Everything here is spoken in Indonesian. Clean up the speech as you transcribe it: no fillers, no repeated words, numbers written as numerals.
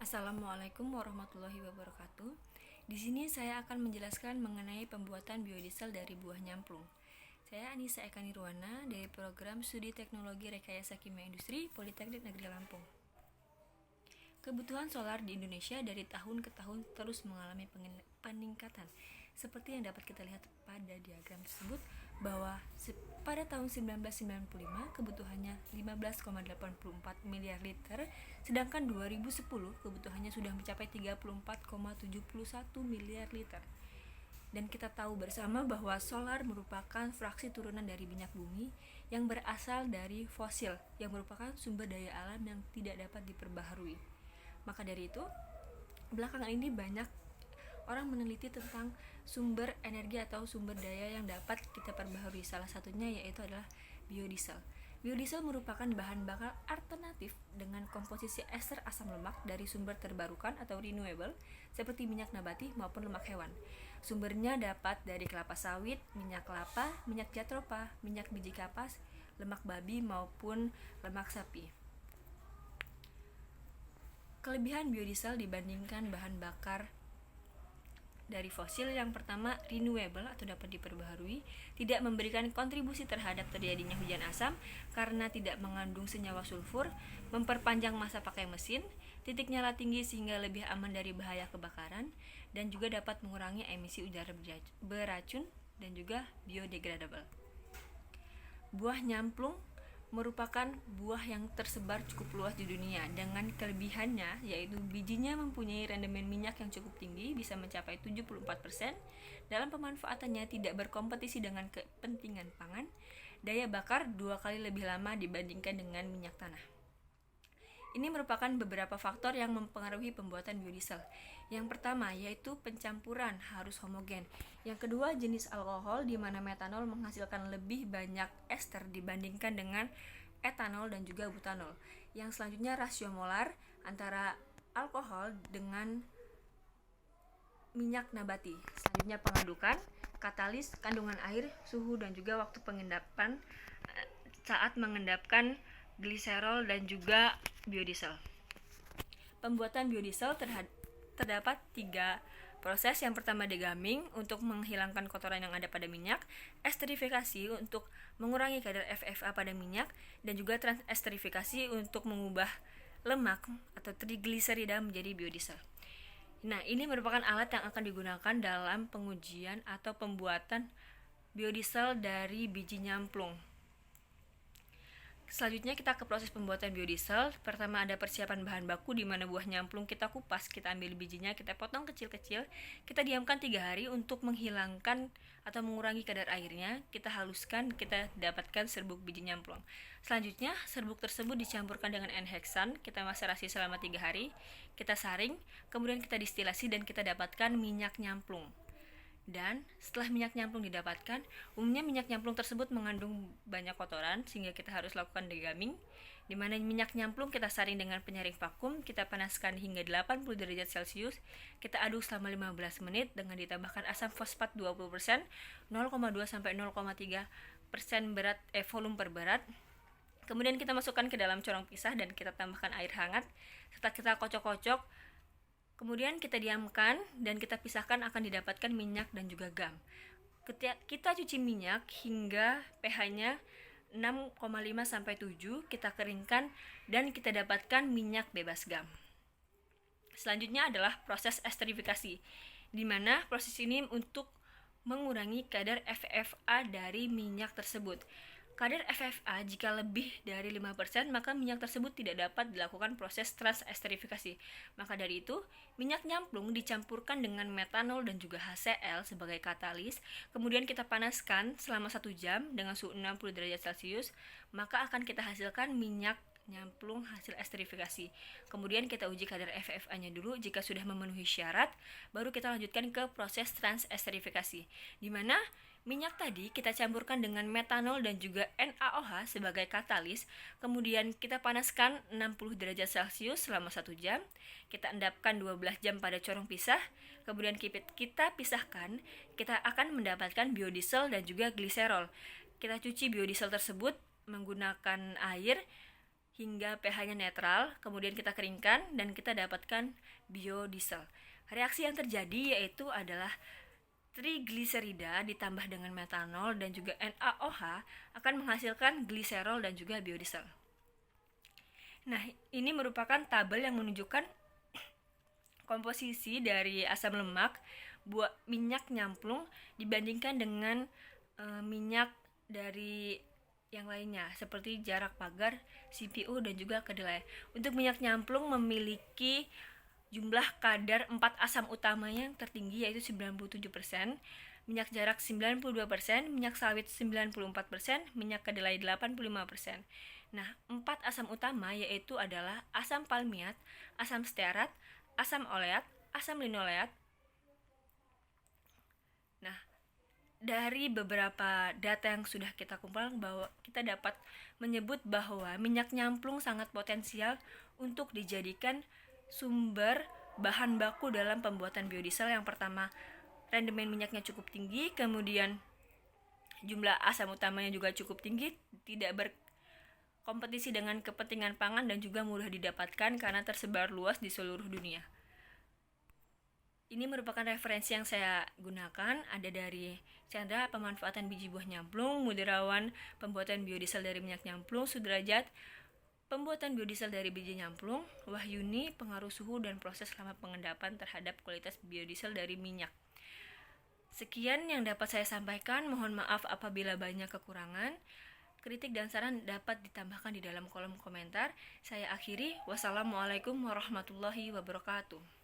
Assalamualaikum warahmatullahi wabarakatuh. Di sini saya akan menjelaskan mengenai pembuatan biodiesel dari buah nyamplung. Saya Anissa Eka Nirwana dari Program Studi Teknologi Rekayasa Kimia Industri Politeknik Negeri Lampung. Kebutuhan solar di Indonesia dari tahun ke tahun terus mengalami peningkatan. Seperti yang dapat kita lihat pada diagram tersebut, bahwa pada tahun 1995 kebutuhannya 15,84 miliar liter, sedangkan 2010 kebutuhannya sudah mencapai 34,71 miliar liter. Dan kita tahu bersama bahwa solar merupakan fraksi turunan dari minyak bumi yang berasal dari fosil, yang merupakan sumber daya alam yang tidak dapat diperbaharui. Maka dari itu, belakangan ini banyak orang meneliti tentang sumber energi atau sumber daya yang dapat kita perbaharui. Salah satunya yaitu adalah biodiesel. Biodiesel merupakan bahan bakar alternatif dengan komposisi ester asam lemak dari sumber terbarukan atau renewable seperti minyak nabati maupun lemak hewan. Sumbernya dapat dari kelapa sawit, minyak kelapa, minyak jatropha, minyak biji kapas, lemak babi maupun lemak sapi. Kelebihan biodiesel dibandingkan bahan bakar dari fosil: yang pertama, renewable atau dapat diperbaharui, tidak memberikan kontribusi terhadap terjadinya hujan asam karena tidak mengandung senyawa sulfur, memperpanjang masa pakai mesin, titik nyala tinggi sehingga lebih aman dari bahaya kebakaran, dan juga dapat mengurangi emisi udara beracun dan juga biodegradable. Buah nyamplung merupakan buah yang tersebar cukup luas di dunia, dengan kelebihannya yaitu bijinya mempunyai rendemen minyak yang cukup tinggi, bisa mencapai 74%, dalam pemanfaatannya tidak berkompetisi dengan kepentingan pangan, daya bakar 2 kali lebih lama dibandingkan dengan minyak tanah. Ini merupakan beberapa faktor yang mempengaruhi pembuatan biodiesel. Yang pertama yaitu pencampuran harus homogen. Yang kedua, jenis alkohol, di mana metanol menghasilkan lebih banyak ester dibandingkan dengan etanol dan juga butanol. Yang selanjutnya, rasio molar antara alkohol dengan minyak nabati. Selanjutnya, pengadukan, katalis, kandungan air, suhu, dan juga waktu pengendapan saat mengendapkan gliserol dan juga biodiesel. Pembuatan biodiesel terdapat 3 proses. Yang pertama, degamming untuk menghilangkan kotoran yang ada pada minyak, esterifikasi untuk mengurangi kadar FFA pada minyak, dan juga transesterifikasi untuk mengubah lemak atau trigliserida menjadi biodiesel. Nah, ini merupakan alat yang akan digunakan dalam pengujian atau pembuatan biodiesel dari biji nyamplung. Selanjutnya kita ke proses pembuatan biodiesel. Pertama, ada persiapan bahan baku, di mana buah nyamplung kita kupas, kita ambil bijinya, kita potong kecil-kecil, kita diamkan 3 hari untuk menghilangkan atau mengurangi kadar airnya. Kita haluskan, kita dapatkan serbuk biji nyamplung. Selanjutnya, serbuk tersebut dicampurkan dengan N-heksan, kita maserasi selama 3 hari, kita saring, kemudian kita distilasi dan kita dapatkan minyak nyamplung. Dan setelah minyak nyamplung didapatkan, umumnya minyak nyamplung tersebut mengandung banyak kotoran sehingga kita harus lakukan degamming, di mana minyak nyamplung kita saring dengan penyaring vakum, kita panaskan hingga 80 derajat Celcius, kita aduk selama 15 menit dengan ditambahkan asam fosfat 20%, 0,2 sampai 0,3% volume per berat. Kemudian kita masukkan ke dalam corong pisah dan kita tambahkan air hangat. Setelah kita kocok-kocok, kemudian kita diamkan dan kita pisahkan, akan didapatkan minyak dan juga gam. Kita cuci minyak hingga pH-nya 6,5 sampai 7, kita keringkan dan kita dapatkan minyak bebas gam. Selanjutnya adalah proses esterifikasi, di mana proses ini untuk mengurangi kadar FFA dari minyak tersebut. Kadar FFA jika lebih dari 5%, maka minyak tersebut tidak dapat dilakukan proses transesterifikasi. Maka dari itu, minyak nyamplung dicampurkan dengan metanol dan juga HCl sebagai katalis. Kemudian kita panaskan selama 1 jam dengan suhu 60 derajat Celcius, maka akan kita hasilkan minyak nyamplung hasil esterifikasi. Kemudian kita uji kadar FFA-nya dulu. Jika sudah memenuhi syarat, baru kita lanjutkan ke proses transesterifikasi, di mana minyak tadi kita campurkan dengan metanol dan juga NaOH sebagai katalis. Kemudian kita panaskan 60 derajat Celcius selama 1 jam. Kita endapkan 12 jam pada corong pisah. Kemudian kita pisahkan. Kita akan mendapatkan biodiesel dan juga gliserol. Kita cuci biodiesel tersebut menggunakan air hingga pH-nya netral, kemudian kita keringkan dan kita dapatkan biodiesel. Reaksi yang terjadi yaitu adalah trigliserida ditambah dengan metanol dan juga NaOH akan menghasilkan gliserol dan juga biodiesel. Nah, ini merupakan tabel yang menunjukkan komposisi dari asam lemak buat minyak nyamplung dibandingkan dengan minyak dari yang lainnya seperti jarak pagar, CPU dan juga kedelai. Untuk minyak nyamplung memiliki jumlah kadar 4 asam utamanya yang tertinggi yaitu 97%, minyak jarak 92%, minyak sawit 94%, minyak kedelai 85%. Nah, 4 asam utama yaitu adalah asam palmiat, asam stearat, asam oleat, asam linoleat. Nah, dari beberapa data yang sudah kita kumpulkan bahwa kita dapat menyebut bahwa minyak nyamplung sangat potensial untuk dijadikan sumber bahan baku dalam pembuatan biodiesel. Yang pertama, rendemen minyaknya cukup tinggi, kemudian jumlah asam utamanya juga cukup tinggi, tidak berkompetisi dengan kepentingan pangan dan juga mudah didapatkan karena tersebar luas di seluruh dunia. Ini merupakan referensi yang saya gunakan, ada dari Chandra, pemanfaatan biji buah nyamplung, Mudirawan, pembuatan biodiesel dari minyak nyamplung, Sudrajat, pembuatan biodiesel dari biji nyamplung, Wahyuni, pengaruh suhu dan proses lama pengendapan terhadap kualitas biodiesel dari minyak. Sekian yang dapat saya sampaikan, mohon maaf apabila banyak kekurangan. Kritik dan saran dapat ditambahkan di dalam kolom komentar. Saya akhiri, wassalamualaikum warahmatullahi wabarakatuh.